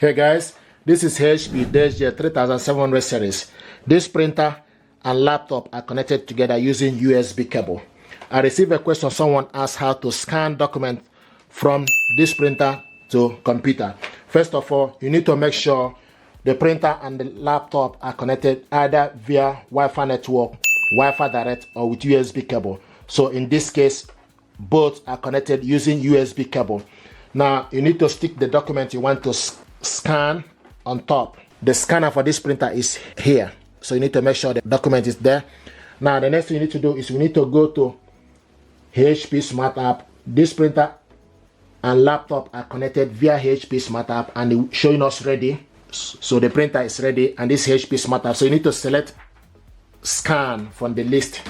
Hey guys, this is HP DeskJet 3700 series. This printer and laptop are connected together using USB cable. I received a question. Someone asked how to scan document from this printer to computer. First of all, you need to make sure the printer and the laptop are connected either via Wi-Fi network, Wi-Fi direct, or with USB cable. So in this case, both are connected using USB cable. Now you need to stick the document you want to scan on top. The scanner for this printer is here, so you need to make sure the document is there. Now the next thing you need to do is we need to go to HP Smart App. This printer and laptop are connected via HP Smart App and it's showing us ready. So the printer is ready and this HP Smart App. So you need to select scan from the list.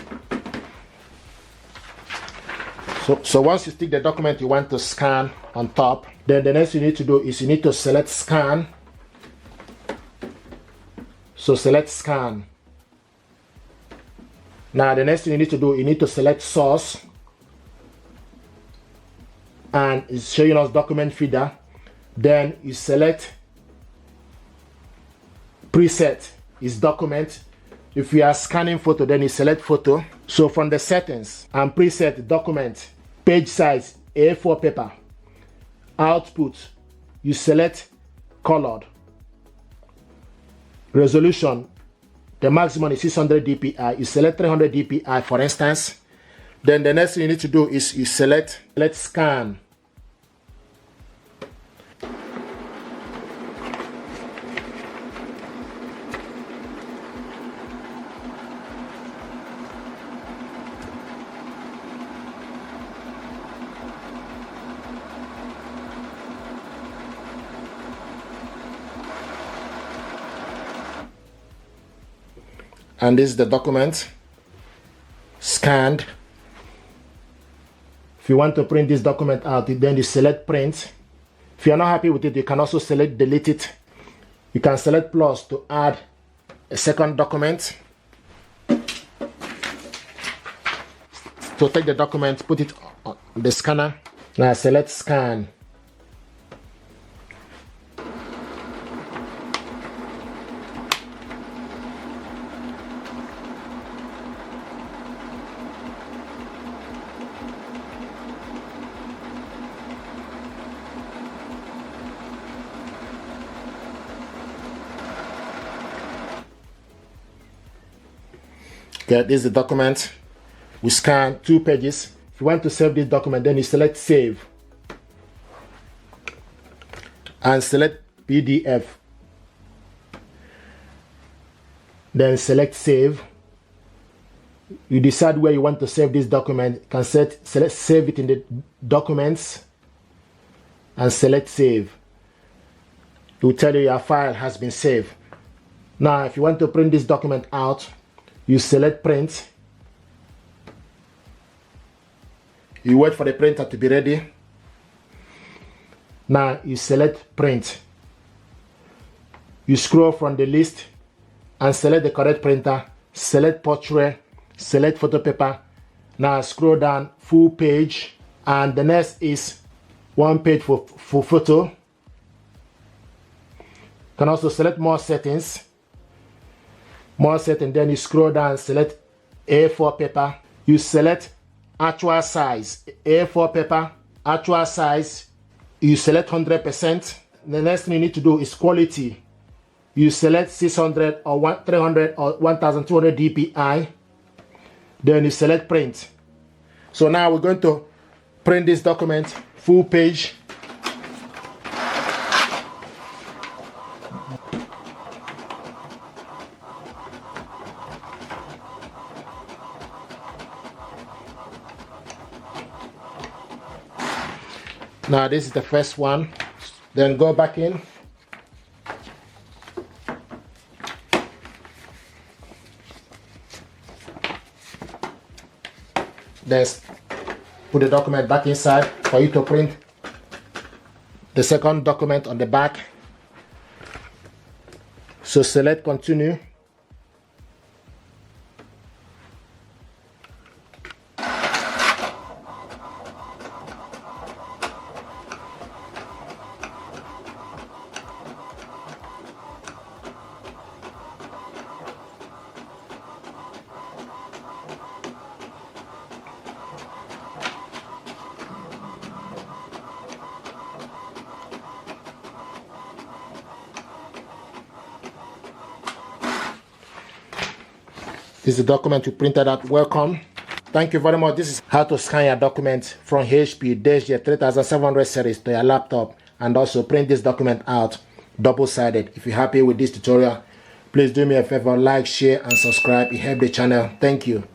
So once you stick the document you want to scan on top, then the next you need to do is you need to select scan. So select scan. Now the next thing you need to do, you need to select source, and it's showing us document feeder. Then you select preset is document. If you are scanning photo, then you select photo. So from the settings and preset document, page size A4 paper, output, you select colored. Resolution, the maximum is 600 dpi, you select 300 dpi for instance. Then the next thing you need to do is you select scan. And this is the document scanned. If you want to print this document out, then you select print. If you are not happy with it, you can also select delete it. You can select plus to add a second document. To take the document, put it on the scanner. Now select scan. Okay, this is the document. We scan 2 pages. If you want to save this document, then you select save and select PDF. Then select save. You decide where you want to save this document. You can select save it in the documents and select save. It will tell you your file has been saved. Now if you want to print this document out, you select print. You wait for the printer to be ready. Now you select print. You scroll from the list and select the correct printer. Select portrait, select photo paper. Now scroll down full page, and the next is 1 page for photo. You can also select more settings. Then you scroll down, select A4 paper. You select actual size, A4 paper, actual size. You select 100%. The next thing you need to do is quality. You select 600 or 300 or 1200 dpi. Then you select print. So now we're going to print this document full page. Now this is the first one. Then go back in. Then put the document back inside for you to print the second document on the back. So select continue. This is the document you printed out. Welcome. Thank you very much. This is how to scan your document from HP DeskJet 3700 series to your laptop, and also print this document out double-sided. If you're happy with this tutorial, please do me a favor, like, share, and subscribe. It helps the channel. Thank you.